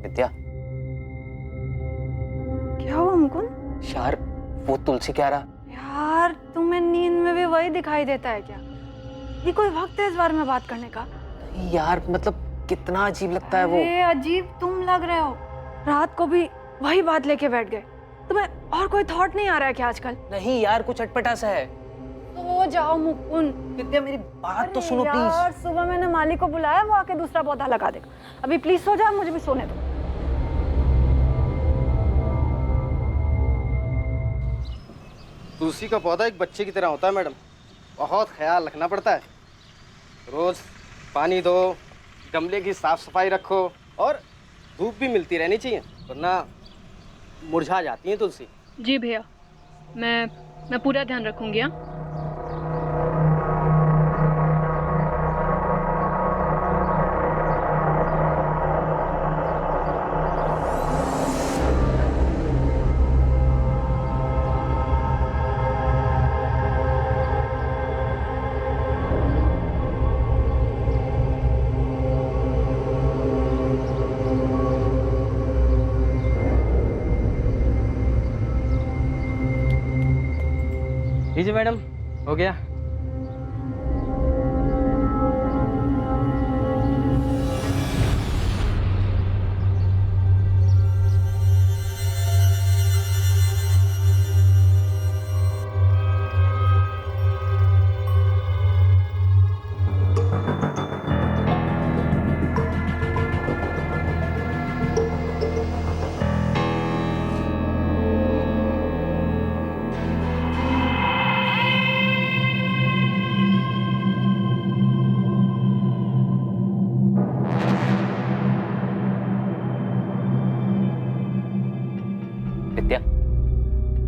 विद्या, क्या हुआ मुकुंद? यार वो तुलसी कह रहा। यार तुम्हें नींद में भी वही दिखाई देता है क्या? ये कोई वक्त है इस बारे में बात करने का? नहीं यार, मतलब कितना अजीब लगता है वो। अरे अजीब तुम लग रहे हो। रात को भी वही बात लेके बैठ गए। तुम्हें और कोई थॉट नहीं आ रहा है क्या आजकल? नहीं यार, कुछ अटपटा सा है। तो जाओ मुकुंद। विद्या मेरी बात तो सुनो यार, प्लीज। सुबह मैंने माली को बुलाया, वो आके दूसरा पौधा लगा देगा। अभी प्लीज सो जा, मुझे भी सोने दो। तुलसी का पौधा एक बच्चे की तरह होता है मैडम, बहुत ख्याल रखना पड़ता है। रोज पानी दो, गमले की साफ सफाई रखो और धूप भी मिलती रहनी चाहिए, वरना मुरझा जाती है तुलसी। जी भैया, मैं पूरा ध्यान रखूंगी। हाँ, लीजिए मैडम, हो गया। विद्या,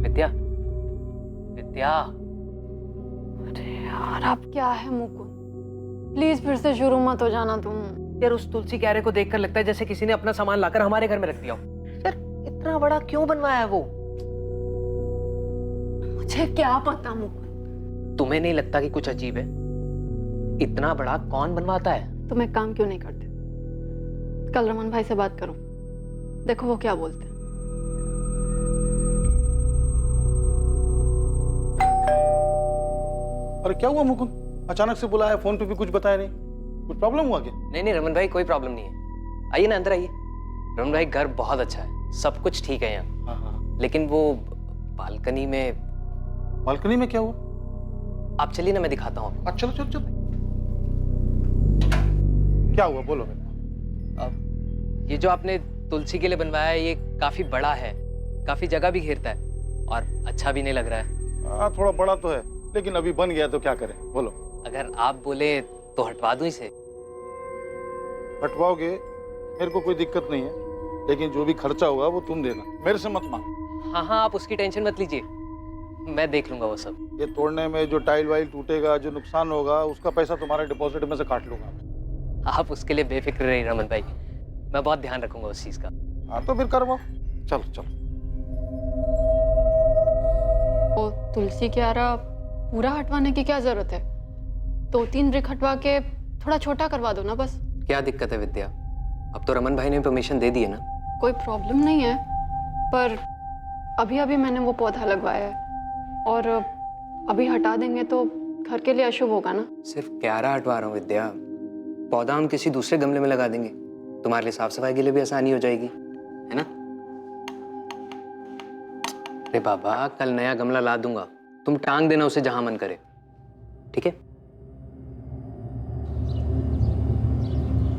विद्या, विद्या। अरे यार अब क्या है मुकुंद? प्लीज फिर से शुरू मत हो जाना तुम। यार उस तुलसी क्यारे को देखकर लगता है जैसे किसी ने अपना सामान लाकर हमारे घर में रख दिया हो। यार इतना बड़ा क्यों बनवाया है वो? मुझे क्या पता मुकुंद। तुम्हें नहीं लगता कि कुछ अजीब है? इतना बड़ा कौन बनवाता है? तुम एक काम क्यों नहीं करते? कल रमन भाई से बात करो, देखो वो क्या बोलते हैं। अरे क्या हुआ मुकुंद? अचानक से बुलाया, फोन पे भी कुछ बताया नहीं। कुछ प्रॉब्लम हुआ क्या? नहीं नहीं रमन भाई, कोई प्रॉब्लम नहीं है। आइए ना, अंदर आइए। रमन भाई घर बहुत अच्छा है, सब कुछ ठीक है यहाँ। हाँ हाँ। लेकिन वो बालकनी में। बालकनी में क्या हुआ? आप चलिए ना, मैं दिखाता हूँ आपको। चलो चलो चलो। क्या हुआ बोलो मेरे को। अब ये जो आपने तुलसी के लिए बनवाया है, ये काफी बड़ा है, काफी जगह भी घेरता है और अच्छा भी नहीं लग रहा है। हाँ थोड़ा बड़ा तो है, लेकिन अभी बन गया तो क्या करें बोलो। अगर आप बोले तो हटवा दूं इसे। हटवाओगे मेरे को कोई दिक्कत नहीं है, लेकिन जो भी खर्चा होगा वो तुम देना, मेरे से मत मांग। हाँ हाँ, आप उसकी टेंशन मत लीजिए, मैं देख लूंगा वो सब। ये तोड़ने में जो टाइल वाइल टूटेगा, जो नुकसान होगा, उसका पैसा तुम्हारे डिपॉजिट में से काट लूंगा। आप उसके लिए बेफिक्र रहिए रमन भाई, मैं बहुत ध्यान रखूंगा उस चीज का। हाँ तो फिर करवाओ, चलो चलो। ओ तुलसी क्यारा पूरा हटवाने की क्या जरूरत है? 2-3 ब्रिक हटवा के थोड़ा छोटा करवा दो ना बस। क्या दिक्कत है विद्या? अब तो रमन भाई ने परमिशन दे दी है ना। कोई प्रॉब्लम नहीं है, पर अभी अभी मैंने वो पौधा लगवाया है और अभी हटा देंगे तो घर के लिए अशुभ होगा ना। सिर्फ क्यारा हटवा रहा हूँ विद्या, पौधा हम किसी दूसरे गमले में लगा देंगे, तुम्हारे लिए साफ सफाई के लिए भी आसानी हो जाएगी, है ना? अरे बाबा, कल नया गमला ला दूंगा, तुम टांग देना उसे जहां मन करे, ठीक है?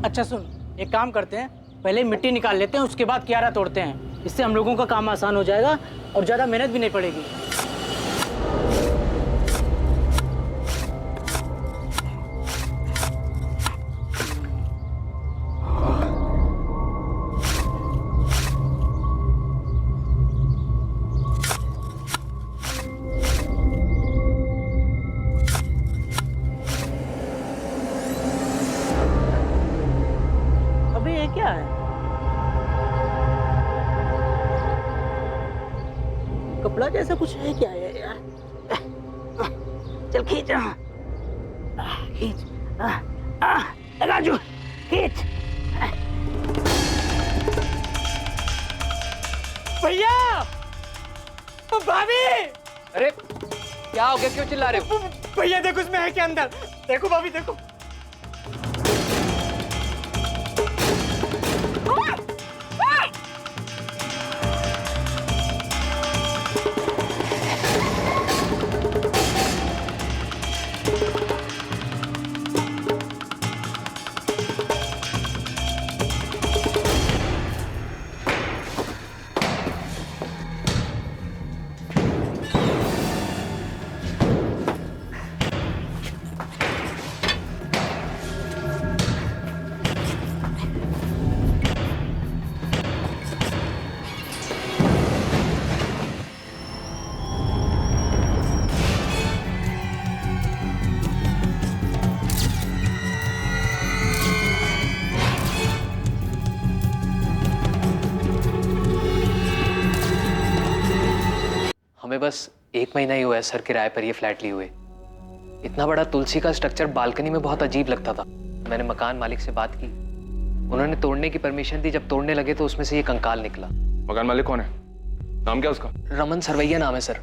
अच्छा सुन, एक काम करते हैं, पहले मिट्टी निकाल लेते हैं, उसके बाद क्यारा तोड़ते हैं। इससे हम लोगों का काम आसान हो जाएगा और ज़्यादा मेहनत भी नहीं पड़ेगी। अबे ये क्या है? कपड़ा जैसा कुछ है क्या है यार? चल खींच, खींच, राजू खींच। भैया, भाभी, अरे क्या हो गया, क्यों चिल्ला रहे हो? भैया देखो उसमें है क्या अंदर, देखो भाभी देखो। हमें बस 1 महीना ही हुआ है सर किराए पर ये फ्लैट लिए हुए। इतना बड़ा तुलसी का स्ट्रक्चर बालकनी में बहुत अजीब लगता था। मैंने मकान मालिक से बात की, उन्होंने तोड़ने की परमिशन दी। जब तोड़ने लगे तो उसमें से ये कंकाल निकला। मकान मालिक कौन है? नाम क्या उसका? रमन सरवैया नाम है सर।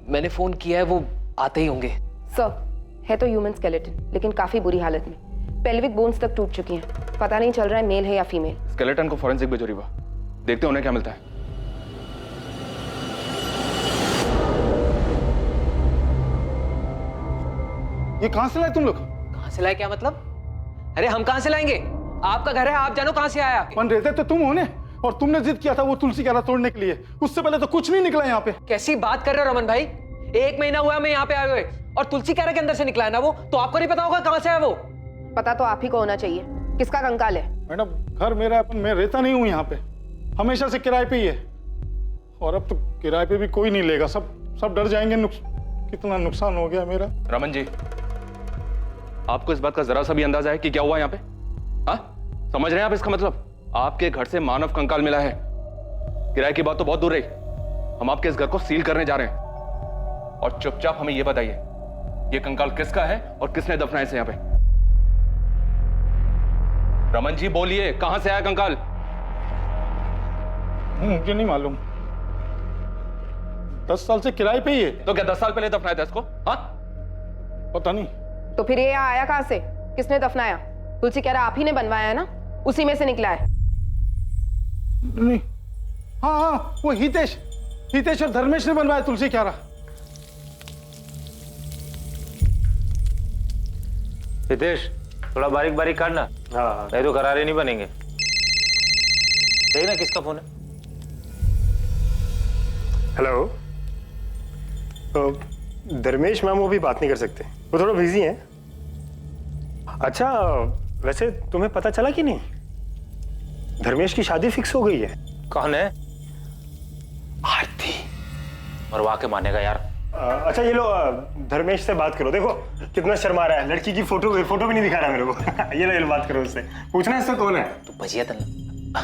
मैंने फोन किया है, वो आते ही होंगे। सर, है तो ह्यूमन स्केलेटन, लेकिन काफी बुरी हालत में। पेल्विक बोन्स तक टूट चुकी हैं। पता नहीं चल रहा है मेल है या फीमेल। स्केलेटन को फॉरेंसिक भेजो रीवा, देखते हैं उन्हें क्या मिलता है। ये कहाँ से लाए तुम लोग? कहाँ से लाए क्या मतलब? अरे हम कहाँ से लाएंगे? आपका घर है, आप जानो कहाँ से आया। बन रहते तो तुम होने, और तुमने जिद किया था वो तुलसी क्यारा तोड़ने के लिए। उससे पहले तो कुछ नहीं निकला यहाँ पे। कैसी बात कर रहे हो रमन भाई? 1 महीना हुआ मैं यहाँ पे आए हुए, और तुलसी क्यारा के अंदर से निकला है ना वो, तो आपको नहीं पता होगा कहाँ से है वो? पता तो आप ही को होना चाहिए। किसका कंकाल है? मैडम घर मेरा, अपन मैं रहता नहीं हूँ यहाँ पे, हमेशा से किराए पे ही है। और अब तो किराए पे भी कोई नहीं लेगा, सब डर जाएंगे। कितना नुकसान हो गया मेरा। रमन जी, आपको इस बात का जरा सा भी अंदाजा है कि क्या हुआ यहाँ पे? हाँ, समझ रहे हैं आप इसका मतलब? आपके घर से मानव कंकाल मिला है। किराए की बात तो बहुत दूर रही, हम आपके इस घर को सील करने जा रहे हैं। और चुपचाप हमें यह बताइए, ये कंकाल किसका है और किसने दफनाया इसे यहाँ पे? रमन जी बोलिए, कहां से आया कंकाल? मुझे नहीं मालूम, 10 साल से किराए पे ही है। तो क्या 10 साल पहले दफनाया था इसको? हाँ, पता नहीं। तो फिर ये यहाँ आया कहाँ से? किसने दफनाया? तुलसी क्यारा आप ही ने बनवाया है ना, उसी में से निकला है। नहीं, हाँ, वो हितेश और धर्मेश ने बनवाया तुलसी क्यारा। हितेश, थोड़ा बारीक बारीक काटना। हाँ, नहीं तो करारे नहीं बनेंगे। देखना किसका फोन है। हेलो, तो धर्मेश मैम वो भी बात नहीं कर सकते, वो थोड़ा बिजी हैं। अच्छा, वैसे तुम्हें पता चला कि नहीं, धर्मेश की शादी फिक्स हो गई है। कौन है? आरती। मरवा के मानेगा यार। अच्छा ये लो, धर्मेश से बात करो। देखो कितना शर्मा रहा है, लड़की की फोटो भी नहीं दिखा रहा मेरे को। ये लो बात करो उससे, पूछना इससे कौन है। तो भजिया तन्ना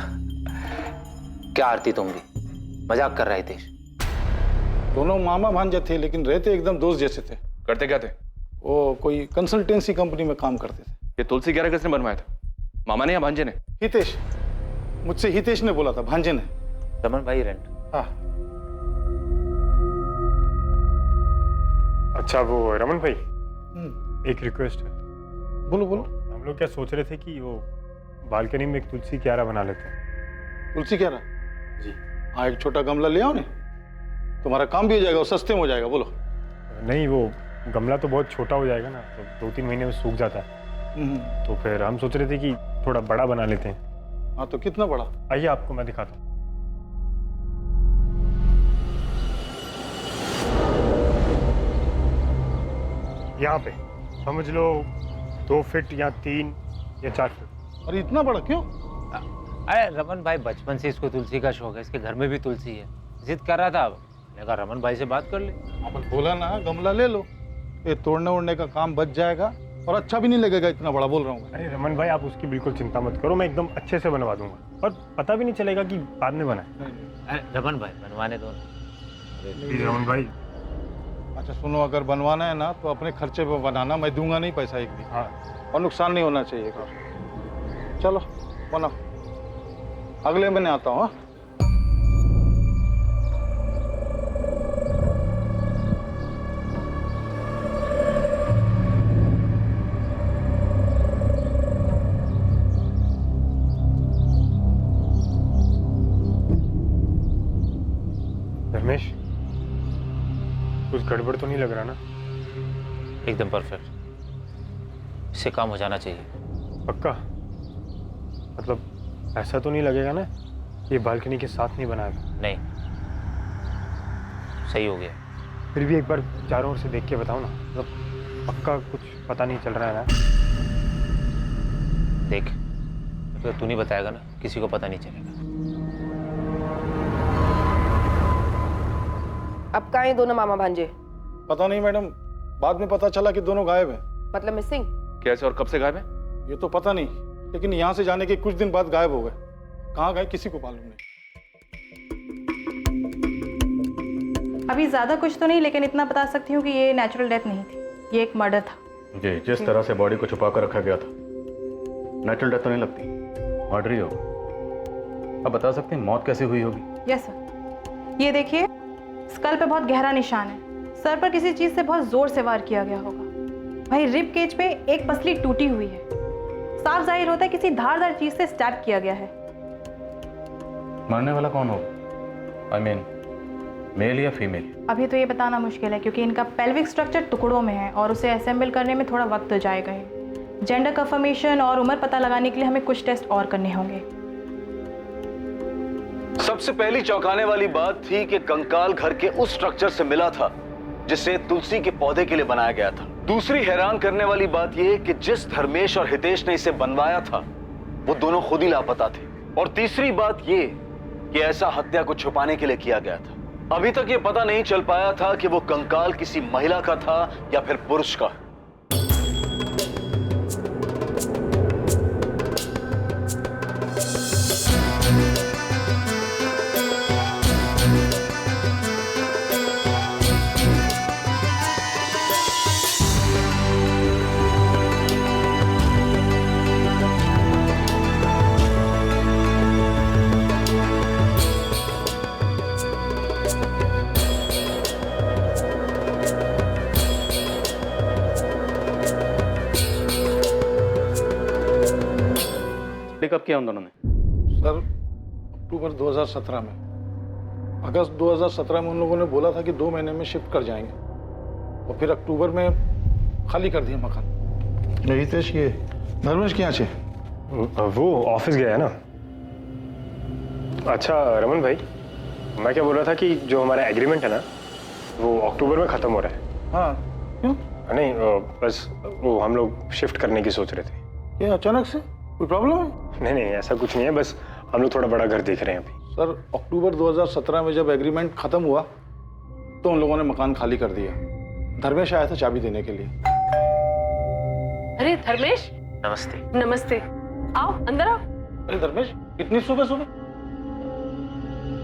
क्या आरती, तुम भी मजाक कर रहे थे? दोनों मामा भांजे थे, लेकिन रहते एकदम दोस्त जैसे थे। करते क्या थे? वो कोई कंसल्टेंसी कंपनी में काम करते थे। ये तुलसी क्यारा किसने बनवाया था, मामा ने या भांजे ने? हितेश, मुझसे हितेश ने बोला था, भांजे ने। रमन भाई रेंट। हाँ। अच्छा वो रमन भाई, एक रिक्वेस्ट है। बोलो बोलो। हम लोग क्या सोच रहे थे कि वो बालकनी में एक तुलसी क्यारा बना लेते हैं। तुलसी क्यारा? जी हाँ, एक छोटा गमला ले आओ ने, तुम्हारा काम भी हो जाएगा और सस्ते में हो जाएगा। बोलो। नहीं, वो गमला तो बहुत छोटा हो जाएगा ना, तो 2-3 महीने में सूख जाता है। तो फिर हम सोच रहे थे कि थोड़ा बड़ा बना लेते हैं। हाँ, तो कितना बड़ा? आइए आपको मैं दिखाता हूँ। यहाँ पे समझ लो 2 फीट या 3 या 4 फीट। और इतना बड़ा क्यों? अरे रमन भाई बचपन से इसको तुलसी का शौक है, इसके घर में भी तुलसी है। जिद कर रहा था, मैंने कहा रमन भाई से बात कर ले। अपन बोला ना, गमला ले लो, ये तोड़ने ओड़ने का काम बच जाएगा और अच्छा भी नहीं लगेगा इतना बड़ा, बोल रहा हूँ। अरे रमन भाई, आप उसकी बिल्कुल चिंता मत करो, मैं एकदम अच्छे से बनवा दूंगा और पता भी नहीं चलेगा कि बाद में बना है। अरे रमन भाई बनवाने दो। प्लीज रमन भाई। अच्छा सुनो, अगर बनवाना है ना तो अपने खर्चे पे बनाना, मैं दूंगा नहीं पैसा एक भी। हाँ, और नुकसान नहीं होना चाहिए। चलो बनाओ, अगले महीने आता हूँ। कुछ गड़बड़ तो नहीं लग रहा ना? एकदम परफेक्ट, इससे काम हो जाना चाहिए। पक्का? मतलब ऐसा तो नहीं लगेगा ना ये बालकनी के साथ नहीं बनाया था? नहीं, सही हो गया। फिर भी एक बार चारों ओर से देख के बताओ ना, मतलब पक्का कुछ पता नहीं चल रहा है ना? देख, तो तू नहीं बताएगा ना, किसी को पता नहीं चलेगा। अब कहाँ हैं दोनों मामा भांजे? पता नहीं मैडम, बाद में पता चला कि दोनों गायब हैं। मतलब मिसिंग? कैसे और कब से गायब है? ये तो पता नहीं, लेकिन यहाँ से जाने के कुछ दिन बाद गायब हो गए। कहाँ गए किसी को मालूम नहीं। अभी ज़्यादा कुछ तो नहीं, लेकिन इतना बता सकती हूँ कि ये नेचुरल डेथ नहीं थी, ये एक मर्डर था। जी, जिस तरह से बॉडी को छुपा कर रखा गया था, नेचुरल डेथ तो नहीं लगती, मर्डर ही होगा। अब बता सकते हैं मौत कैसे हुई होगी? यस सर, ये देखिए, स्कल पे बहुत गहरा निशान है, सर पर किसी चीज़ से बहुत जोर से वार किया गया होगा। वहीं रिब केज पे एक पसली टूटी हुई है, साफ जाहिर होता है किसी धारदार चीज से स्टैब किया गया है। मरने वाला कौन होगा? I mean, मेल या फीमेल? अभी तो ये बताना मुश्किल है, क्योंकि इनका पेल्विक स्ट्रक्चर टुकड़ों में है और उसे असेंबल करने में थोड़ा वक्त जाएगा। जेंडर कंफर्मेशन और उम्र पता लगाने के लिए हमें कुछ टेस्ट और करने होंगे। सबसे पहली चौंकाने वाली बात थी कि कंकाल घर के उस स्ट्रक्चर से मिला था जिसे तुलसी के पौधे के लिए बनाया गया था। दूसरी हैरान करने वाली बात यह कि जिस धर्मेश और हितेश ने इसे बनवाया था वो दोनों खुद ही लापता थे। और तीसरी बात यह कि ऐसा हत्या को छुपाने के लिए किया गया था। अभी तक ये पता नहीं चल पाया था कि वो कंकाल किसी महिला का था या फिर पुरुष का। कब किया उन दोनों ने? सर, अक्टूबर 2017 में। अगस्त 2017 में उन लोगों ने बोला था कि 2 महीने में शिफ्ट कर जाएंगे, और फिर अक्टूबर में खाली कर दिया मकान। हितेश, ये धर्मेश क्या है? वो ऑफिस गया है ना। अच्छा रमन भाई, मैं क्या बोल रहा था कि जो हमारा एग्रीमेंट है ना, वो अक्टूबर में खत्म हो रहा है। हाँ, क्यों? नहीं, बस वो हम लोग शिफ्ट करने की सोच रहे थे। क्या अचानक से कोई प्रॉब्लम है? नहीं नहीं, ऐसा कुछ नहीं है, बस हम लोग थोड़ा बड़ा घर देख रहे हैं अभी। सर, अक्टूबर 2017 में जब एग्रीमेंट खत्म हुआ तो उन लोगों ने मकान खाली कर दिया। धर्मेश आया था चाबी देने के लिए। अरे धर्मेश, नमस्ते। नमस्ते, आओ अंदर आओ। अरे धर्मेश, इतनी सुबह सुबह?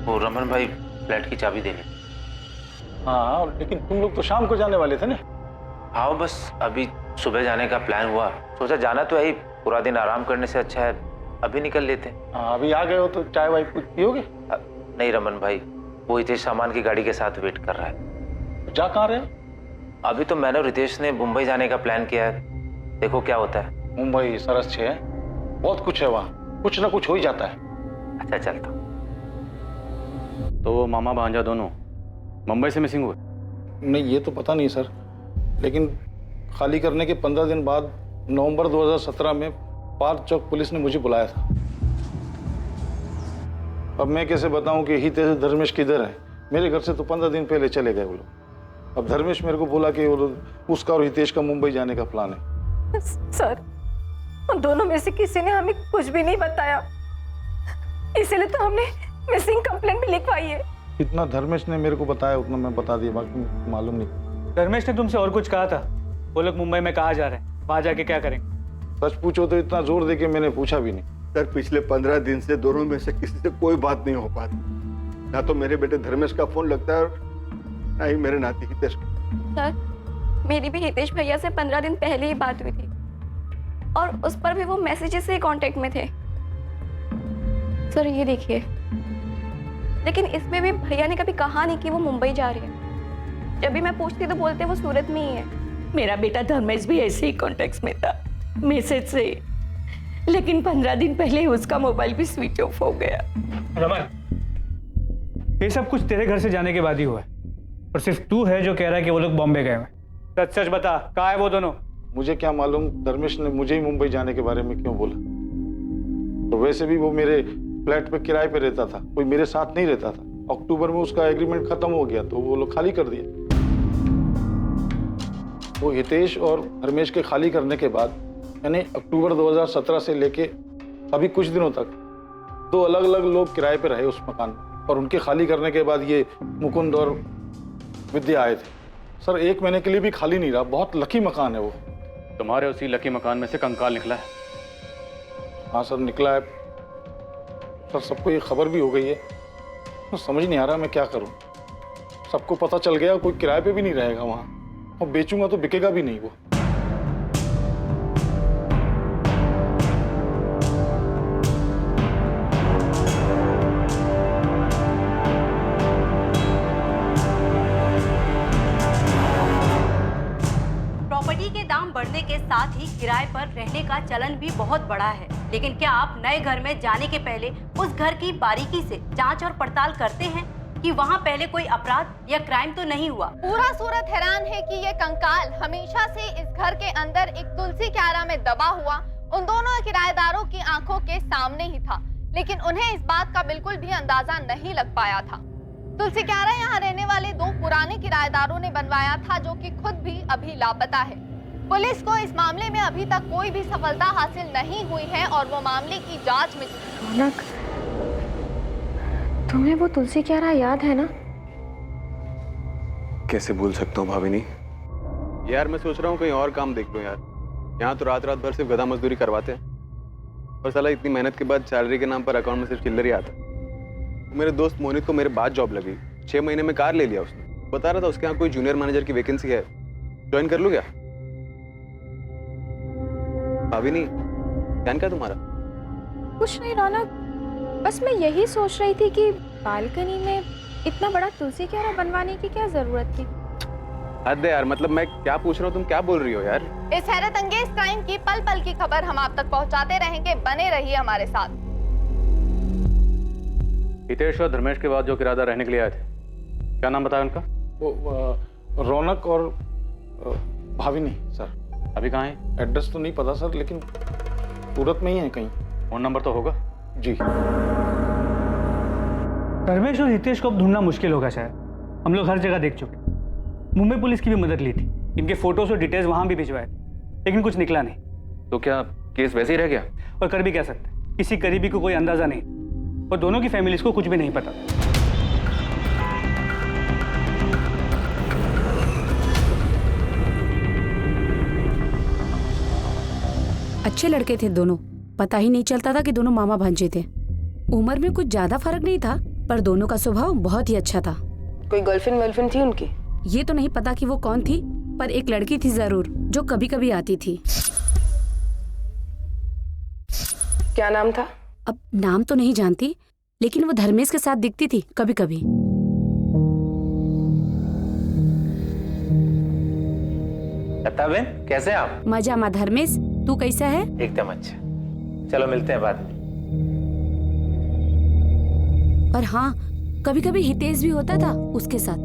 वो रमन भाई फ्लैट की चाबी देने। हाँ, लेकिन तुम लोग तो शाम को जाने वाले थे ना? हाँ, बस अभी सुबह जाने का प्लान हुआ, सोचा जाना तो है, पूरा दिन आराम करने से अच्छा है अभी निकल लेते। हाँ, अभी आ गए हो तो चाय वाय कुछ पियोगे? नहीं रमन भाई, वो हितेश सामान की गाड़ी के साथ वेट कर रहा है। जा कहाँ रहे हो? अभी तो मैंने और रितेश ने मुंबई जाने का प्लान किया है, देखो क्या होता है। मुंबई सरस है, बहुत कुछ है वहाँ, कुछ ना कुछ हो ही जाता है। अच्छा चलता। तो वो मामा भांजा दोनों मुंबई से मिसिंग हुए? नहीं, ये तो पता नहीं सर, लेकिन खाली करने के 15 दिन बाद नवंबर 2017 में पार्क चौक पुलिस ने मुझे बुलाया था। अब मैं कैसे बताऊं कि हितेश धर्मेश किधर है? मेरे घर से तो 15 दिन पहले चले गए वो लोग। अब धर्मेश मेरे को बोला कि उसका और हितेश का मुंबई जाने का प्लान है। सर, उन दोनों में से किसी ने हमें कुछ भी नहीं बताया, इसलिए तो हमने मिसिंग कंप्लेंट भी लिखवाई है। इतना धर्मेश ने मेरे को बताया उतना मैं बता दिया, बाकी मालूम नहीं। धर्मेश ने तुमसे और कुछ कहा था? वो लोग मुंबई में कहाँ जा रहे हैं, वहां जाके क्या करेंगे? सच पूछो तो इतना जोर दे के मैंने पूछा भी नहीं। सर, पिछले 15 दिन से दोनों में से किसी से कोई बात नहीं हो पाती। ना तो मेरे बेटे धर्मेश का फोन लगता है और ना ही मेरे नाती हितेश का। सर, मेरी भी हितेश भैया से 15 दिन पहले ही बात हुई थी और उस पर भी वो मैसेजेस से कांटेक्ट में थे। सर ये देखिए, लेकिन इसमें भी भैया ने कभी कहा नहीं कि वो मुंबई जा रही है। जब भी मैं पूछती तो बोलते वो सूरत में ही है। मेरा बेटा धर्मेश भी ऐसे ही कॉन्टेक्ट में था, मैसेज से, लेकिन 15 दिन पहले उसका मोबाइल भी स्विच ऑफ हो गया। रमन, ये सब कुछ तेरे घर से जाने के बाद ही हुआ है। और सिर्फ तू है जो कह रहा है कि वो लोग बॉम्बे गए हैं। सच सच बता, कहाँ है वो दोनों? मुझे क्या मालूम धर्मेश ने मुझे ही मुंबई जाने के बारे में क्यों बोला। तो वैसे भी वो मेरे फ्लैट पे किराए पे रहता था, कोई मेरे साथ नहीं रहता था। अक्टूबर में उसका एग्रीमेंट खत्म हो गया तो वो लोग खाली कर दिया। वो हितेश और धर्मेश के खाली करने के बाद यानी अक्टूबर 2017 से लेके अभी कुछ दिनों तक 2 अलग अलग लोग किराए पे रहे उस मकान में, और उनके खाली करने के बाद ये मुकुंद और विद्या आए थे। सर 1 महीने के लिए भी खाली नहीं रहा। बहुत लकी मकान है वो। तुम्हारे उसी लकी मकान में से कंकाल निकला है। हाँ सर निकला है सर, सबको ये खबर भी हो गई है। तो समझ नहीं आ रहा मैं क्या करूं। सबको पता चल गया, कोई किराए पे भी नहीं रहेगा वहां, और बेचूंगा तो बिकेगा भी नहीं वो। प्रॉपर्टी के दाम बढ़ने के साथ ही किराए पर रहने का चलन भी बहुत बढ़ा है। लेकिन क्या आप नए घर में जाने के पहले उस घर की बारीकी से जांच और पड़ताल करते हैं कि वहां पहले कोई अपराध या क्राइम तो नहीं हुआ? पूरा सूरत हैरान है कि ये कंकाल हमेशा से इस घर के अंदर एक तुलसी क्यारा में दबा हुआ उन दोनों किराएदारों की आंखों के सामने ही था, लेकिन उन्हें इस बात का बिल्कुल भी अंदाजा नहीं लग पाया था। तुलसी क्यारा यहाँ रहने वाले 2 पुराने किराएदारों ने बनवाया था, जो कि खुद भी अभी लापता है। पुलिस को इस मामले में अभी तक कोई भी सफलता हासिल नहीं हुई है और वो मामले की जांच में। रौनक, तुम्हें वो तुलसी क्यारा याद है ना? कैसे भूल सकता हूँ भाभी? यार मैं सोच रहा हूँ कहीं और काम देख लूँ यार। यहाँ तो रात रात भर सिर्फ गधा मजदूरी करवाते हैं, और साला इतनी मेहनत के बाद सैलरी के नाम पर अकाउंट में सिर्फ चिल्लर ही आता। मेरे दोस्त मोनित को मेरे बाद जॉब लगी, 6 महीने में कार ले लिया उसने। बता रहा था उसके यहाँ कोई जूनियर मैनेजर की वैकेंसी है, ज्वाइन कर लूँ क्या? भाभी नहीं, ध्यान क्या तुम्हारा? कुछ नहीं रौनक, बस मैं यही सोच रही थी कि बालकनी में इतना बड़ा तुलसी क्यारा बनवाने की क्या जरूरत थी। हद है यार, मतलब मैं क्या पूछ रहा हूँ, तुम क्या बोल रही हो यार? इस हैरत अंगेज क्राइम की पल पल की खबर हम आप तक पहुंचाते रहेंगे, बने रहिए हमारे साथ। हितेश और धर्मेश के बाद जो किराएदार रहने के लिए आए थे, क्या नाम बताया उनका? वो रौनक और भाविनी सर। अभी कहाँ है? एड्रेस तो नहीं पता सर, लेकिन सूरत में ही है कहीं। फोन नंबर तो होगा? जी। धर्मेश और हितेश को अब ढूंढना मुश्किल होगा शायद। हम लोग हर जगह देख चुके, मुंबई पुलिस की भी मदद ली थी, इनके फोटोज और डिटेल्स वहां भी भिजवाए, लेकिन कुछ निकला नहीं। तो क्या केस वैसे ही रह गया? और कर भी क्या सकते, किसी करीबी को कोई अंदाजा नहीं, और दोनों की फैमिलीज को कुछ भी नहीं पता। अच्छे लड़के थे दोनों, पता ही नहीं चलता था कि दोनों मामा भांजे थे। उम्र में कुछ ज्यादा फर्क नहीं था, पर दोनों का स्वभाव बहुत ही अच्छा था। कोई गर्लफ्रेंड वर्लफ्रेंड थी उनकी? ये तो नहीं पता कि वो कौन थी, पर एक लड़की थी जरूर जो कभी कभी आती थी। क्या नाम था? अब नाम तो नहीं जानती, लेकिन वो धर्मेश के साथ दिखती थी कभी कभी। लता बहन कैसे हैं आप? मजा मा धर्मेश, तू कैसा है? एकदम अच्छा। चलो मिलते हैं बाद में। और हाँ, कभी कभी हितेश भी होता था उसके साथ।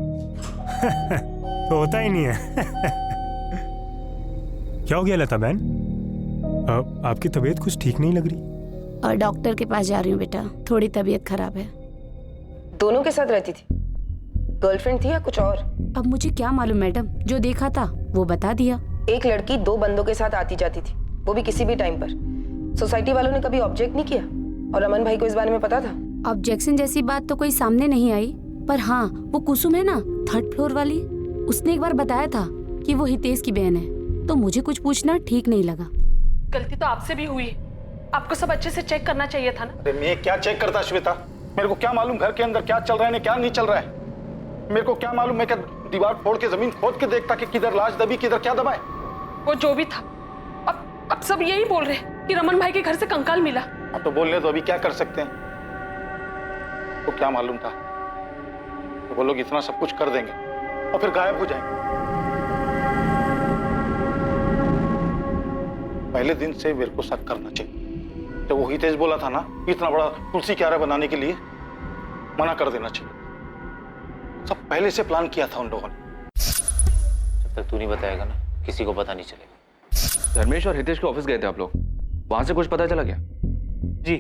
तो होता ही नहीं है। क्या हो गया लता बहन? आपकी तबीयत कुछ ठीक नहीं लग रही। और डॉक्टर के पास जा रही हूँ बेटा, थोड़ी तबीयत खराब है। दोनों के साथ रहती थी? गर्लफ्रेंड थी या कुछ और? अब मुझे क्या मालूम मैडम, जो देखा था वो बता दिया। एक लड़की 2 बंदों के साथ आती जाती थी, वो भी किसी भी टाइम पर। सोसाइटी वालों ने कभी ऑब्जेक्ट नहीं किया? और अमन भाई को इस बारे में पता था? ऑब्जेक्शन जैसी बात तो कोई सामने नहीं आई, पर हाँ वो कुसुम है ना 3rd फ्लोर वाली, उसने एक बार बताया था कि वो हितेश की बहन है, तो मुझे कुछ पूछना ठीक नहीं लगा। गलती तो आपसे भी हुई, आपको सब अच्छे से चेक करना चाहिए था ना। अरे मैं क्या चेक करता श्वेता? मेरे को क्या मालूम घर के अंदर क्या चल रहा है क्या नहीं चल रहा है? मेरे को क्या मालूम? मैं क्या दीवार फोड़ के जमीन खोद के देखता कि किधर लाश दबी किधर क्या दबा है? वो जो भी था, अब सब यही बोल रहे हैं कि रमन भाई के घर से कंकाल मिला। अब तो बोलने तो अभी क्या कर सकते हैं? तो क्या मालूम था तो वो लोग इतना सब कुछ कर देंगे और फिर गायब हो जाएंगे। पहले दिन से मेरे को शक करना चाहिए। तो वो हितेश बोला था ना इतना बड़ा तुलसी क्यारा बनाने के लिए, मना कर देना चाहिए। सब पहले से प्लान किया था उन लोगों ने। जब तक तू नहीं बताएगा ना, किसी को पता नहीं चलेगा। धर्मेश और हितेश के ऑफिस गए थे आप लोग, वहां से कुछ पता चला क्या? जी,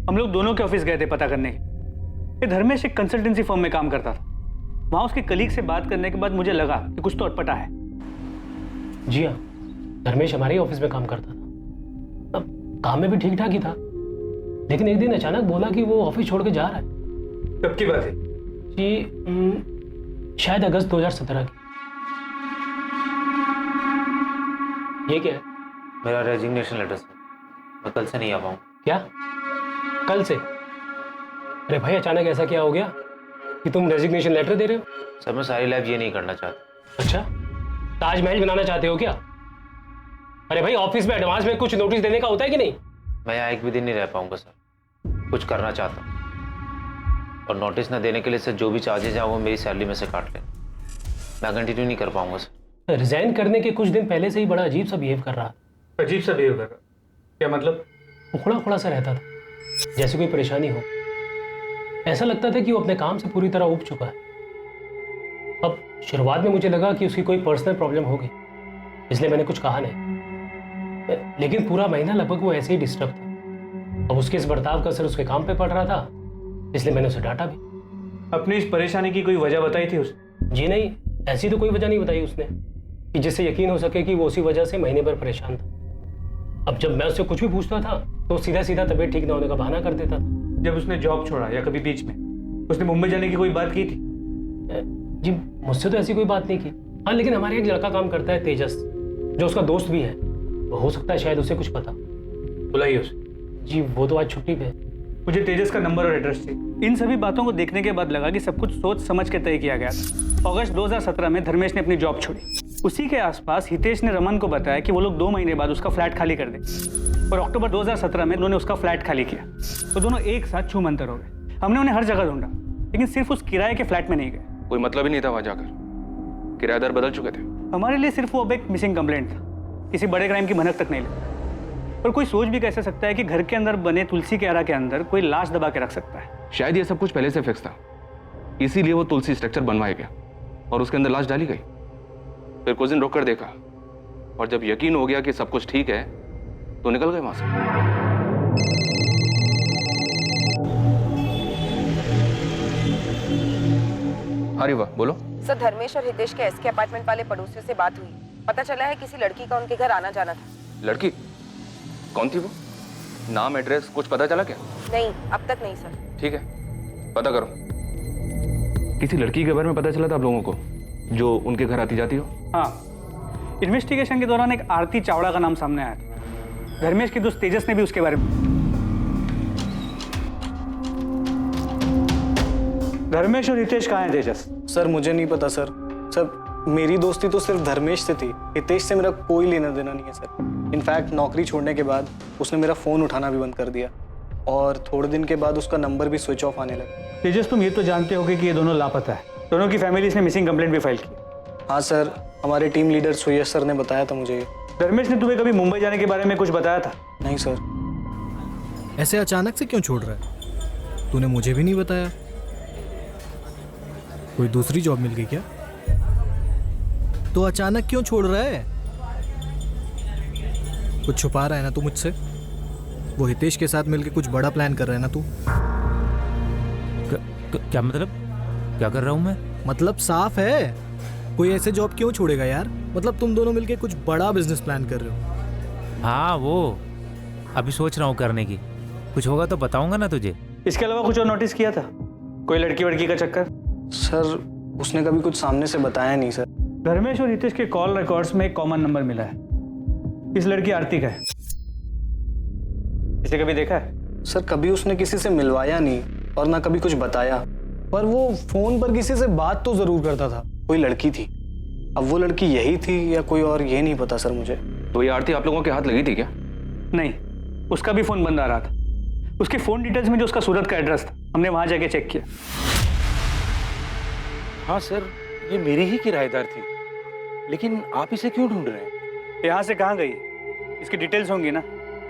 हम लोग दोनों के ऑफिस गए थे पता करने के। ये धर्मेश एक कंसल्टेंसी फर्म में काम करता था। वहां उसके कलीग से बात करने के बाद मुझे लगा कि कुछ तो अटपटा है। जी हाँ, धर्मेश हमारे ही ऑफिस में काम करता था। अब काम में भी ठीक ठाक ही था, लेकिन एक दिन अचानक बोला कि वो ऑफिस छोड़ के जा रहा है। कब की बात है? जी शायद अगस्त 2017 की। ये क्या है? मेरा रेजिग्नेशन लेटर सर, मैं कल से नहीं आ पाऊँ। क्या कल से? अरे भाई अचानक ऐसा क्या हो गया कि तुम रेजिग्नेशन लेटर दे रहे हो? सर मैं सारी लाइफ ये नहीं करना चाहता। अच्छा, ताजमहल बनाना चाहते हो क्या? अरे भाई ऑफिस में एडवांस में कुछ नोटिस देने का होता है कि नहीं? मैं यहाँ एक भी दिन नहीं रह पाऊंगा सर, कुछ करना चाहता हूँ। और नोटिस ना देने के लिए सर जो भी चार्जेज हैं वो मेरी सैलरी में से काट लें। मैं कंटिन्यू नहीं कर पाऊंगा सर। रिजाइन करने के कुछ दिन पहले से ही बड़ा अजीब सा बिहेव कर रहा। अजीब सा बिहेव कर रहा? क्या मतलब? उखड़ा उखड़ा सा रहता था, जैसे कोई परेशानी हो। ऐसा लगता था कि वो अपने काम से पूरी तरह उब चुका है। अब शुरुआत में मुझे लगा कि उसकी कोई पर्सनल प्रॉब्लम होगी, इसलिए मैंने कुछ कहा नहीं। लेकिन पूरा महीना लगभग वो ऐसे ही डिस्टर्ब था। अब उसके इस बर्ताव का असर उसके काम पे पड़ रहा था, इसलिए मैंने उसे डांटा भी। अपनी इस परेशानी की कोई वजह बताई थी उसने? जी नहीं, ऐसी तो कोई वजह नहीं बताई उसने कि जिससे यकीन हो सके कि वो उसी वजह से महीने भर परेशान था। अब जब मैं उससे कुछ भी पूछता था तो सीधा सीधा तबीयत ठीक ना होने का बहाना कर देता था। जब उसने जॉब छोड़ा या कभी बीच में उसने मुंबई जाने की कोई बात की थी? जी मुझसे तो ऐसी कोई बात नहीं की। हाँ, लेकिन हमारे एक लड़का काम करता है तेजस, जो उसका दोस्त भी है। वो हो सकता है शायद उसे कुछ पता। बुलाइए उसे। जी वो तो आज छुट्टी पे है। मुझे तेजस का नंबर और एड्रेस चाहिए। इन सभी बातों को देखने के बाद लगा कि सब कुछ सोच समझ के तय किया गया था। अगस्त 2017 में धर्मेश ने अपनी जॉब छोड़ी। उसी के आसपास हितेश ने रमन को बताया कि वो लोग 2 महीने बाद उसका फ्लैट खाली कर दें, और अक्टूबर 2017 में उन्होंने उसका फ्लैट खाली किया। तो दोनों एक साथ छू मंतर हो गए। हमने उन्हें हर जगह ढूंढा, लेकिन सिर्फ उस किराए के फ्लैट में नहीं गए। कोई मतलब ही नहीं था वहां जाकर, किराएदार बदल चुके थे। हमारे लिए सिर्फ वो अब एक मिसिंग कंप्लेंट था, किसी बड़े क्राइम की भनक तक नहीं लगी। पर कोई सोच भी कैसे सकता है कि घर के अंदर बने तुलसी के आरा के अंदर कोई लाश दबा के रख सकता है? शायद ये सब कुछ पहले से फिक्स था, इसीलिए वो तुलसी स्ट्रक्चर बनवाया गया और उसके अंदर लाश डाली गई। फिर कुछ दिन रुक कर देखा, और जब यकीन हो गया कि सब कुछ ठीक है तो निकल गए वहां से। अरे वाह, बोलो। सर धर्मेश और हितेश के एसके अपार्टमेंट वाले पड़ोसियों से बात हुई। पता चला है किसी लड़की का उनके घर आना जाना था। लड़की? कौन थी वो? नाम एड्रेस कुछ पता चला क्या? नहीं, अब तक नहीं सर। ठीक है, पता करो। किसी लड़की के बारे में पता चला था आप लोगों को जो उनके घर आती जाती हो? हाँ, इन्वेस्टिगेशन के दौरान एक आरती चावड़ा का नाम सामने आया था। धर्मेश के दोस्त तेजस ने भी उसके बारे में। धर्मेश और हितेश कहाँ हैं तेजस? सर मुझे नहीं पता सर। सर मेरी दोस्ती तो सिर्फ धर्मेश से थी, हितेश से मेरा कोई लेना देना नहीं है सर। इनफैक्ट नौकरी छोड़ने के बाद उसने मेरा फ़ोन उठाना भी बंद कर दिया, और थोड़े दिन के बाद उसका नंबर भी स्विच ऑफ आने लगा। तेजस तुम ये तो जानते होगे कि ये दोनों लापता है। दोनों की फैमिली ने मिसिंग कंप्लेंट भी फाइल की। हाँ सर, हमारे टीम लीडर सुयश सर ने बताया था मुझे। धर्मेश ने तुम्हें कभी मुंबई जाने के बारे में कुछ बताया था? नहीं सर। ऐसे अचानक से क्यों छोड़ रहा है? तूने मुझे भी नहीं बताया। कोई दूसरी जॉब मिल गई क्या? तो अचानक क्यों छोड़ रहा है? कुछ छुपा रहा है ना तू मुझसे? वो हितेश के साथ मिलके कुछ बड़ा प्लान कर रहा है ना तू? क्या मतलब? क्या कर रहा हूँ मैं? मतलब साफ है, कोई ऐसे जॉब क्यों छोड़ेगा यार? मतलब तुम दोनों मिलके कुछ बड़ा बिजनेस प्लान कर रहे हो। हाँ वो अभी सोच रहा हूँ करने की। कुछ होगा तो बताऊंगा ना तुझे। इसके अलावा कुछ और नोटिस किया था? कोई लड़की वड़की का चक्कर? सर उसने कभी कुछ सामने से बताया नहीं सर। धर्मेश और हितेश के कॉल रिकॉर्ड्स में एक कॉमन नंबर मिला है। इस लड़की आरती का है। इसे कभी देखा है? सर कभी उसने किसी से मिलवाया नहीं और ना कभी कुछ बताया, पर वो फोन पर किसी से बात तो जरूर करता था। कोई लड़की थी, अब वो लड़की यही थी या कोई और ये नहीं पता सर मुझे। तो ये आरती आप लोगों के हाथ लगी थी क्या? नहीं, उसका भी फोन बंद आ रहा था। उसके फोन डिटेल्स में जो उसका सूरत का एड्रेस था, हमने वहां जाके चेक किया। हाँ सर, ये मेरी ही किराएदार थी, लेकिन आप इसे क्यों ढूंढ रहे हैं? यहाँ से कहाँ गई? इसकी डिटेल्स होंगी ना,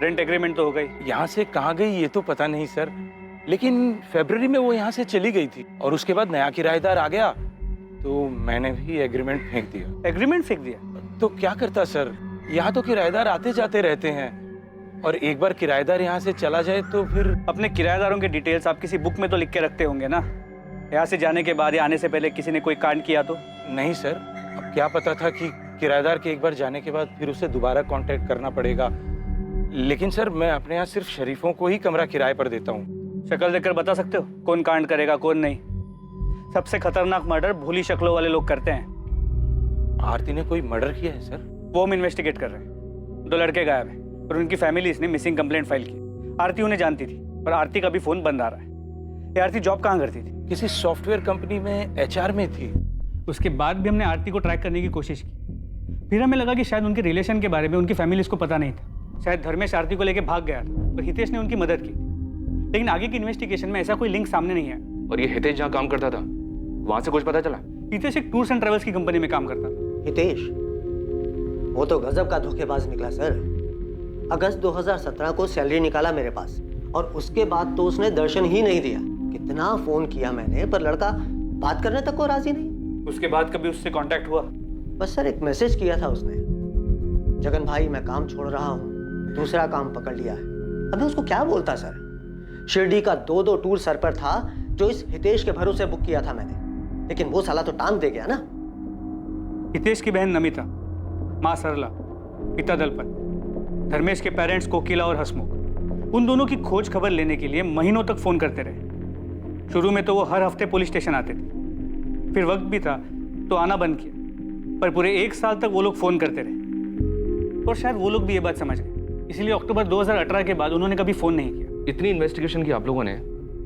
रेंट एग्रीमेंट तो हो गई। यहाँ से कहाँ गई ये तो पता नहीं सर, लेकिन फरवरी में वो यहाँ से चली गई थी और उसके बाद नया किराएदार आ गया तो मैंने भी एग्रीमेंट फेंक दिया। एग्रीमेंट फेंक दिया? तो क्या करता सर, यहाँ तो किराएदार आते जाते रहते हैं, और एक बार किराएदार यहाँ से चला जाए तो फिर। अपने किराएदारों के डिटेल्स आप किसी बुक में तो लिख के रखते होंगे ना? यहाँ से जाने के बाद या आने से पहले किसी ने कोई कांड किया तो? नहीं सर, अब क्या पता था कि किराएदार के एक बार जाने के बाद फिर उसे दोबारा कांटेक्ट करना पड़ेगा। लेकिन सर मैं अपने यहाँ सिर्फ शरीफों को ही कमरा किराए पर देता हूँ। शक्ल देखकर बता सकते हो कौन कांड करेगा कौन नहीं? सबसे खतरनाक मर्डर भोली शक्लों वाले लोग करते हैं। आरती ने कोई मर्डर किया है सर? वो हम इन्वेस्टिगेट कर रहे हैं। 2 लड़के गायब हैं और उनकी फैमिलीज ने मिसिंग कंप्लेंट फाइल की। आरती उन्हें जानती थी, पर आरती का भी फोन बंद आ रहा है। ये आरती जॉब कहाँ करती थी? किसी सॉफ्टवेयर कंपनी में HR में थी। उसके बाद भी हमने आरती को ट्रैक करने की कोशिश की। फिर हमें लगा कि शायद उनके रिलेशन के बारे में उनकी फैमिलीज को पता नहीं था। शायद धर्मेश आरती को लेकर भाग गया था और हितेश ने उनकी मदद की, लेकिन आगे की इन्वेस्टिगेशन में ऐसा कोई लिंक सामने नहीं आया। और ये हितेश जहाँ काम करता था वहां से कुछ पता चला? हितेश एक टूर्स एंड ट्रेवल्स की कंपनी में काम करता था। हितेश वो तो गजब का धोखेबाज निकला सर। अगस्त 2017 को सैलरी निकाला मेरे पास, और उसके बाद तो उसने दर्शन ही नहीं दिया। कितना फोन किया मैंने, पर लड़का बात करने तक को राजी नहीं। उसके बाद कभी उससे कांटेक्ट हुआ? बस सर एक मैसेज किया था उसने, जगन भाई मैं काम छोड़ रहा हूँ, दूसरा काम पकड़ लिया है। अब मैं उसको क्या बोलता सर? शिरडी का 2 टूर सर पर था जो इस हितेश के भरोसे बुक किया था मैंने, लेकिन वो साला तो टांग दे गया ना। हितेश की बहन नमिता, माँ सरला, पिता दलपत, धर्मेश के पेरेंट्स कोकिला और हसमुख, उन दोनों की खोज खबर लेने के लिए महीनों तक फोन करते रहे। शुरू में तो वो हर हफ्ते पुलिस स्टेशन आते थे, फिर वक्त भी था तो आना बंद किया, पर पूरे 1 साल तक वो लोग फोन करते रहे। और शायद वो लोग भी ये बात समझ गए, इसलिए अक्टूबर 2018 के बाद उन्होंने कभी फोन नहीं किया। इतनी इन्वेस्टिगेशन की आप लोगों ने,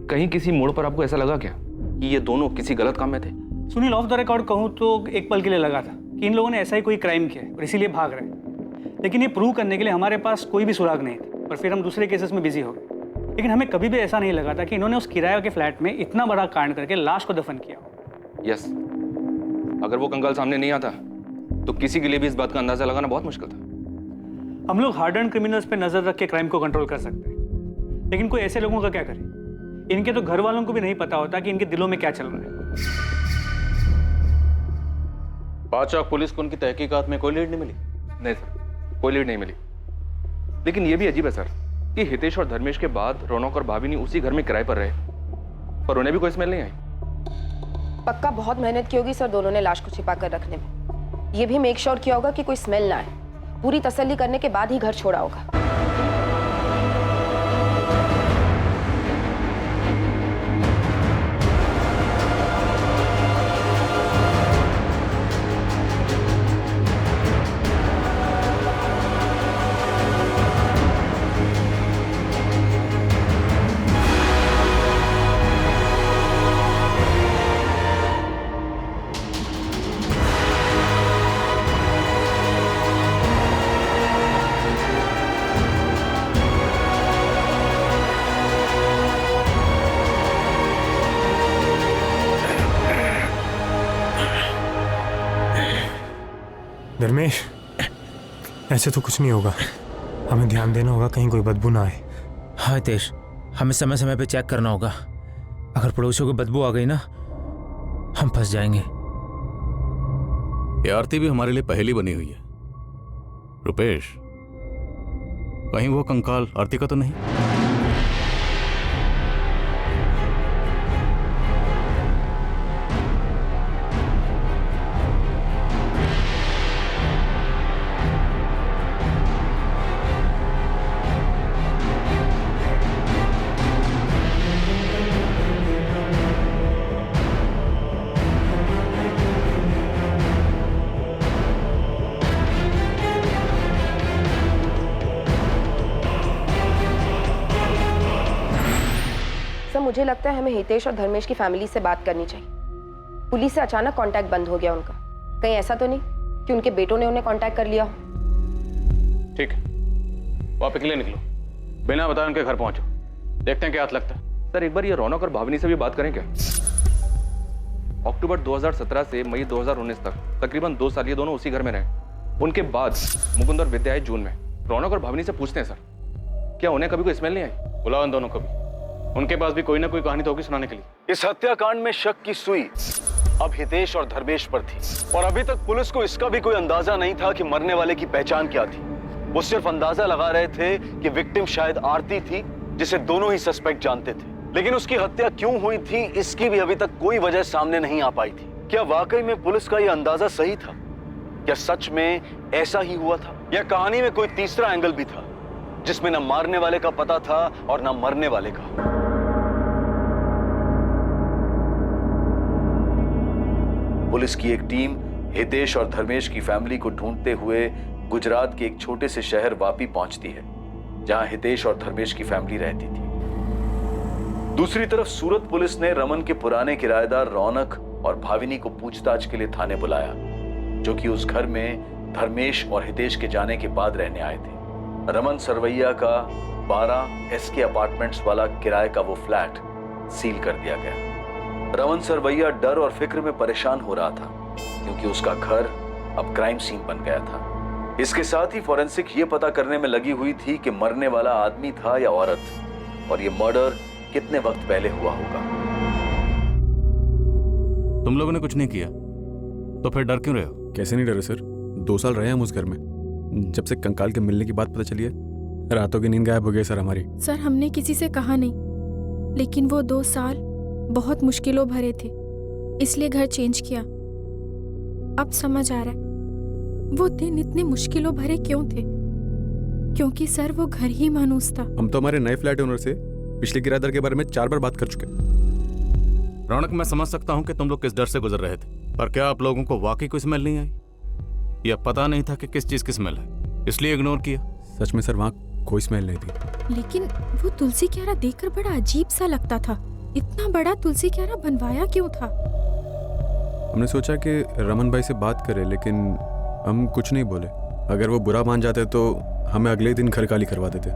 कहीं किसी मोड़ पर आपको ऐसा लगा क्या कि ये दोनों किसी गलत काम में थे? सुनील, ऑफ द रिकॉर्ड कहूँ तो एक पल के लिए लगा था कि इन लोगों ने ऐसा ही कोई क्राइम किया है और इसीलिए भाग रहे हैं, लेकिन ये प्रूव करने के लिए हमारे पास कोई भी सुराग नहीं था, और फिर हम दूसरे केसेस में बिजी हो गए। लेकिन हमें कभी भी ऐसा नहीं लगा था कि इन्होंने उस किराए के फ्लैट में इतना बड़ा कांड करके लाश को दफन किया। यस, अगर वो कंकाल सामने नहीं आता तो किसी के लिए भी इस बात का अंदाजा लगाना बहुत मुश्किल था। हम लोग हार्डन क्रिमिनल्स पे नजर रख के क्राइम को कंट्रोल कर सकते हैं, लेकिन कोई ऐसे लोगों का क्या करे? इनके तो घर वालों को भी नहीं पता होता कि इनके दिलों में क्या चल रहा है। बादशाह पुलिस को उनकी तहकीकात में कोई लीड नहीं मिली? नहीं सर, कोई लीड नहीं मिली। लेकिन ये भी अजीब है सर कि हितेश और धर्मेश के बाद रौनक और भाभी उसी घर में किराए पर रहे, पर उन्हें भी कोई स्मेल नहीं आई। पक्का बहुत मेहनत की होगी सर दोनों ने लाश को छिपा कर रखने में। ये भी मेक श्योर किया होगा कि कोई स्मेल ना आए। पूरी तसल्ली करने के बाद ही घर छोड़ा होगा। धर्मेश, ऐसे तो कुछ नहीं होगा, हमें ध्यान देना होगा कहीं कोई बदबू ना आए। हाँ हितेश, हमें समय समय पे चेक करना होगा। अगर पड़ोसियों को बदबू आ गई ना, हम फंस जाएंगे। ये आरती भी हमारे लिए पहेली बनी हुई है। रुपेश, कहीं वो कंकाल आरती का तो नहीं? मुझे लगता है हमें हितेश और धर्मेश की फैमिली से बात करनी चाहिए। पुलिस से अचानक कांटेक्ट बंद हो गया उनका। कहीं ऐसा तो नहीं कि उनके बेटों ने उन्हें कांटेक्ट कर लिया हो? ठीक है, आप अकेले निकलो, बिना बताए उनके घर पहुंचो, देखते हैं क्या हाथ लगता है। सर एक बार ये रौनक और भावनी से भी बात करें क्या? अक्टूबर 2017 से मई 2019 तक तकरीबन 2 साल ये दोनों उसी घर में रहे। उनके बाद मुकुंद और विद्या आए जून में। रौनक और भावनी से पूछते हैं सर, क्या उन्हें कभी कोई स्मेल नहीं आई? बुलाओ उन दोनों को भी, उनके पास भी कोई ना कोई कहानी तो होगी सुनाने के लिए। इस हत्याकांड में शक की सुई अब हितेश और धर्मेश पर थी। और अभी तक पुलिस को इसका भी कोई अंदाजा नहीं था कि मरने वाले की पहचान क्या थी। वो सिर्फ अंदाजा लगा रहे थे कि विक्टिम शायद आरती थी, जिसे दोनों ही सस्पेक्ट जानते थे। लेकिन उसकी हत्या क्यों हुई थी, इसकी भी अभी तक कोई वजह सामने नहीं आ पाई थी। क्या वाकई में पुलिस का यह अंदाजा सही था? क्या सच में ऐसा ही हुआ था, या कहानी में कोई तीसरा एंगल भी था जिसमें न मारने वाले का पता था और न मरने वाले का? पुलिस की एक टीम हितेश और धर्मेश की फैमिली को ढूंढते हुए गुजरात के एक छोटे से शहर वापी पहुंचती है, जहां हितेश और धर्मेश की फैमिली रहती थी। दूसरी तरफ सूरत पुलिस ने रमन के पुराने किराएदार रौनक और भाविनी को पूछताछ के लिए थाने बुलाया, जो कि उस घर में धर्मेश और हितेश के जाने के बाद रहने आए थे। रमन सरवैया का 12 SK अपार्टमेंट्स वाला किराए का वो फ्लैट सील कर दिया गया। रमन सरवैया डर और फिक्र में परेशान हो रहा था, क्योंकि उसका घर अब क्राइम सीन बन गया था। इसके साथ ही फॉरेंसिक ये पता करने में लगी हुई थी कि मरने वाला आदमी था या औरत, और ये मर्डर कितने वक्त पहले हुआ होगा। तुम लोगों ने कुछ नहीं किया तो फिर डर क्यों रहे हो? कैसे नहीं डरे सर, 2 साल रहे हम उस घर में। जब से कंकाल के मिलने की बात पता चली है, रातों की नींद गायब हो गई सर हमारी। सर हमने किसी से कहा नहीं, लेकिन वो 2 साल बहुत मुश्किलों भरे थे, इसलिए घर चेंज किया। अब समझ आ रहा है वो दिन इतने मुश्किलों भरे क्यों थे, क्योंकि सर वो घर ही मानूस था। हम तो हमारे नए फ्लैट ओनर से पिछले किराएदार के बारे में 4 बार बात कर चुके। रौनक, मैं समझ सकता हूँ कि तुम लोग किस डर से गुजर रहे थे, पर क्या आप लोगों को वाकई कोई स्मेल नहीं आई, या पता नहीं था कि किस चीज की स्मेल है, इसलिए इग्नोर किया? सच में सर, वहाँ कोई स्मेल नहीं थी। लेकिन वो तुलसी क्यारा देखकर बड़ा अजीब सा लगता था। इतना बड़ा तुलसी क्यारा बनवाया क्यों था? हमने सोचा कि रमन भाई से बात करें, लेकिन हम कुछ नहीं बोले। अगर वो बुरा मान जाते तो हमें अगले दिन घर खाली करवा देते।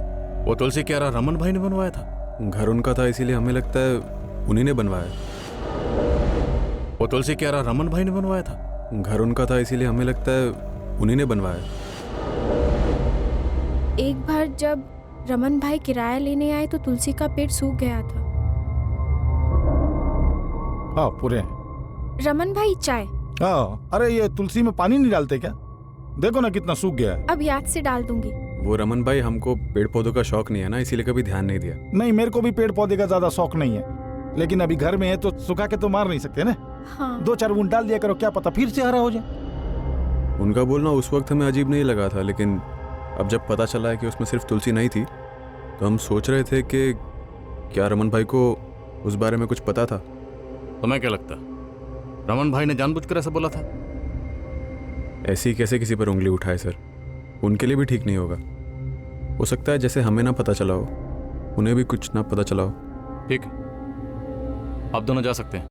वो तुलसी क्यारा रमन भाई ने बनवाया था? घर उनका था, इसीलिए हमें लगता है उन्हीं ने बनवाया। वो तुलसी क्यारा रमन भाई ने बनवाया था? घर उनका था, इसीलिए हमें लगता है उन्हीं ने बनवाया। एक बार जब रमन भाई किराया लेने आए तो तुलसी का पेड़ सूख गया था। हाँ पूरे। रमन भाई चाय। हाँ, अरे ये तुलसी में पानी नहीं डालते क्या? देखो ना कितना सूख गया है। अब याद से डाल दूंगी। वो रमन भाई, हमको पेड़ पौधों का शौक नहीं है ना, इसीलिए कभी ध्यान नहीं दिया। नहीं, मेरे को भी पेड़ पौधे का ज्यादा शौक नहीं है, लेकिन अभी घर में है तो सुखा के तो मार नहीं सकते ना। हाँ। 2-4 बूंद डाल दिया करो, क्या पता फिर से हरा हो जाए। उनका बोलना उस वक्त हमें अजीब नहीं लगा था, लेकिन अब जब पता चला है कि उसमें सिर्फ तुलसी नहीं थी, तो हम सोच रहे थे कि क्या रमन भाई को उस बारे में कुछ पता था। तुम्हें क्या लगता, रमन भाई ने जानबूझकर ऐसा बोला था? ऐसी कैसे किसी पर उंगली उठाए सर, उनके लिए भी ठीक नहीं होगा। हो सकता है जैसे हमें ना पता चला हो, उन्हें भी कुछ ना पता चला हो। ठीक है, आप दोनों जा सकते हैं।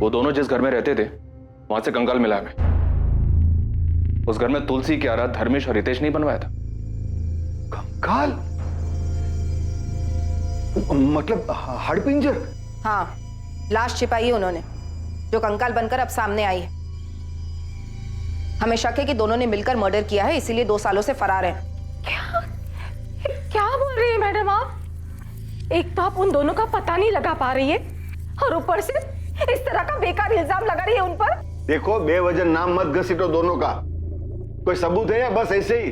वो दोनों जिस घर में रहते थे वहां से कंकाल मिला हमें। उस घर में तुलसी क्यारा, धर्मेश और हितेश नहीं बनवाया था। कंकाल मतलब हड़पिंजर? हाँ, लाश छिपाई है उन्होंने, जो कंकाल बनकर अब सामने आई है। हमें शक है कि दोनों ने मिलकर मर्डर किया है, इसीलिए 2 सालों से फरार हैं। क्या बोल रही है मैडम आप? एक तो आप उन दोनों का पता नहीं लगा पा रही है, और ऊपर से इस तरह का बेकार इल्जाम लगा रही है उन पर। देखो, बेवजह नाम मत घसीटो दोनों का। कोई सबूत है या बस ऐसे ही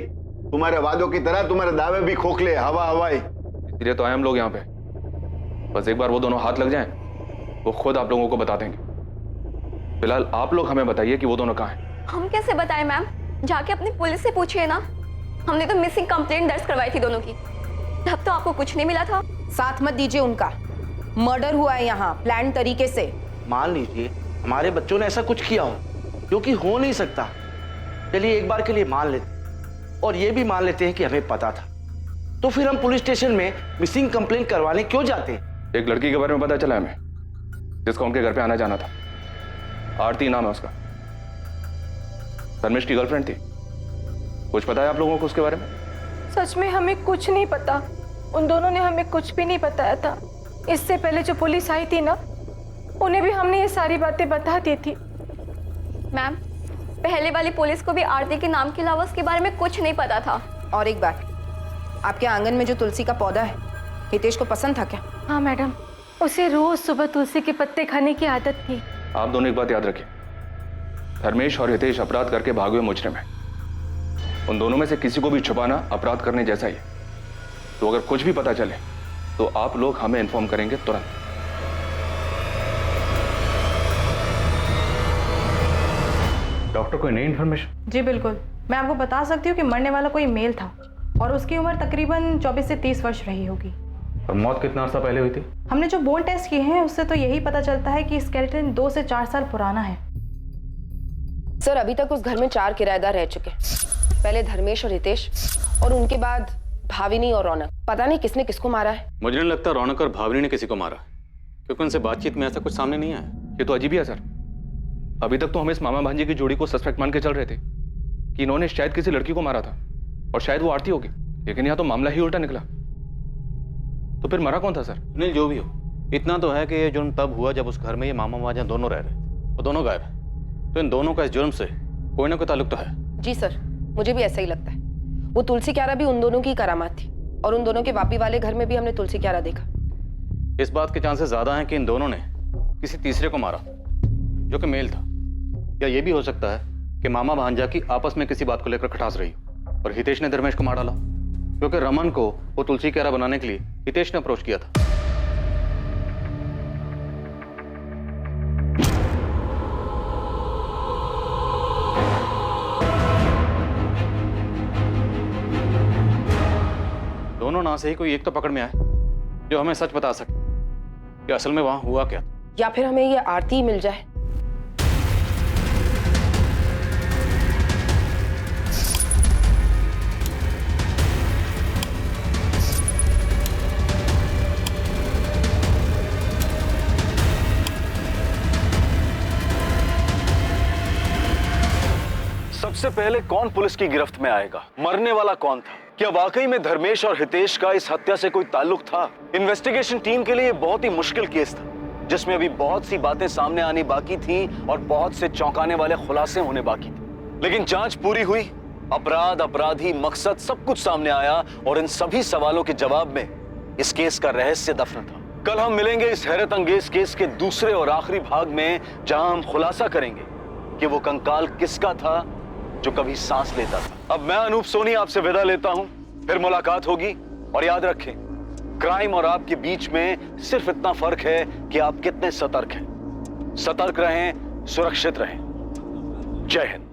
तुम्हारे वादों की तरह तुम्हारे दावे भी खोखले, हवा हवाई? इसलिए तो आए हम लोग यहाँ पे। बस एक बार वो दोनों हाथ लग जाएं, वो खुद आप लोगों को बता देंगे। फिलहाल आप लोग हमें बताइए कि वो दोनों कहाँ हैं। हम कैसे बताएं मैम? जाके अपनी पुलिस से पूछिए ना। हमने तो मिसिंग कंप्लेंट दर्ज करवाई थी दोनों की, तब तो आपको कुछ नहीं मिला था। साथ मत दीजिए उनका, मर्डर हुआ है यहाँ प्लान तरीके से। मान लीजिए हमारे बच्चों ने ऐसा कुछ किया हो जो कि हो नहीं सकता, चलिए एक बार के लिए मान लेते और ये भी मान लेते हैं कि हमें पता था, तो फिर हम पुलिस स्टेशन में मिसिंग कंप्लेंट करवाने क्यों जाते? एक लड़की के बारे में पता चला हमें जिसका उनके घर पे आना जाना था। आरती नाम है उसका, धर्मेश की गर्लफ्रेंड थी। कुछ पता है आप लोगों को उसके बारे में? सच में हमें कुछ नहीं पता, उन दोनों ने हमें कुछ भी नहीं बताया था। इससे पहले जो पुलिस आई थी ना, उन्हें भी हमने ये सारी बातें बता दी थी। मैम, पहले वाली पुलिस को भी आरती के नाम के अलावा उसके बारे में कुछ नहीं पता था। और एक बात, आपके आंगन में जो तुलसी का पौधा है हितेश को पसंद था क्या? हाँ मैडम, उसे रोज सुबह तुलसी के पत्ते खाने की आदत थी। आप दोनों एक बात याद रखिए, धर्मेश और हितेश अपराध करके भागे हुए मुजरिम हैं। उन दोनों में से किसी को भी छुपाना अपराध करने जैसा ही है। तो अगर कुछ भी पता चले तो आप लोग हमें इन्फॉर्म करेंगे तुरंत। डॉक्टर, कोई नई इन्फॉर्मेशन? जी बिल्कुल, मैं आपको बता सकती हूँ कि मरने वाला कोई मेल था और उसकी उम्र तकरीबन 24 से 30 वर्ष रही होगी। और मौत कितना अर्सा पहले हुई थी? हमने जो बोन टेस्ट किए हैं उससे तो यही पता चलता है कि स्केलेटन 2 से 4 साल पुराना है। सर, अभी तक उस घर में 4 किराएदार रह चुके हैं। पहले धर्मेश और हितेश, और उनके बाद भाविनी और रौनक। पता नहीं किसने किसको मारा है। मुझे नहीं लगता रौनक और भावनी ने किसी को मारा, क्योंकि उनसे बातचीत में ऐसा कुछ सामने नहीं आया। ये तो अजीब ही है सर। अभी तक तो हम इस मामा भांजे की जोड़ी को सस्पेक्ट मान के चल रहे थे कि इन्होंने शायद किसी लड़की को मारा था और शायद वो आरती होगी, लेकिन यहाँ तो मामला ही उल्टा निकला। तो फिर मरा कौन था सर? नहीं, जो भी हो, इतना तो है कि ये जुर्म तब हुआ जब उस घर में ये मामा भांजा दोनों रह रहे थे, वो दोनों गायब है। तो इन दोनों का इस जुर्म से कोई ना कोई ताल्लुक तो है। जी सर, मुझे भी ऐसा ही लगता है। वो तुलसी क्यारा भी उन दोनों की करामात थी, और उन दोनों के वापी वाले घर में भी हमने तुलसी क्यारा देखा। इस बात के चांसेस ज्यादा हैं कि इन दोनों ने किसी तीसरे को मारा जो कि मेल था, या ये भी हो सकता है कि मामा भांजा की आपस में किसी बात को लेकर खटास रही और हितेश ने धर्मेश को मार डाला, क्योंकि रमन को वो तुलसी क्यारा बनाने के लिए हितेश ने अप्रोच किया था। दोनों ना से ही कोई एक तो पकड़ में आए जो हमें सच बता सके कि असल में वहां हुआ क्या, या फिर हमें ये आरती मिल जाए। सबसे पहले कौन पुलिस की गिरफ्त में आएगा? मरने वाला कौन था? क्या वाकई में धर्मेश और हितेश का इस हत्या से कोई ताल्लुक था? इन्वेस्टिगेशन टीम के लिए बहुत ही मुश्किल केस था, जिसमें अभी बहुत सी बातें सामने आनी बाकी थी और बहुत से चौंकाने वाले खुलासे होने बाकी थे। लेकिन जांच पूरी हुई, अपराध, अपराधी, मकसद सब कुछ सामने आया और इन सभी सवालों के जवाब में इस केस का रहस्य दफन था। कल हम मिलेंगे इस हैरत अंगेज केस के दूसरे और आखिरी भाग में, जहां हम खुलासा करेंगे कि वो कंकाल किसका था जो कभी सांस लेता था। अब मैं अनूप सोनी आपसे विदा लेता हूं, फिर मुलाकात होगी। और याद रखें, क्राइम और आपके बीच में सिर्फ इतना फर्क है कि आप कितने सतर्क हैं। सतर्क रहें, सुरक्षित रहें। जय हिंद।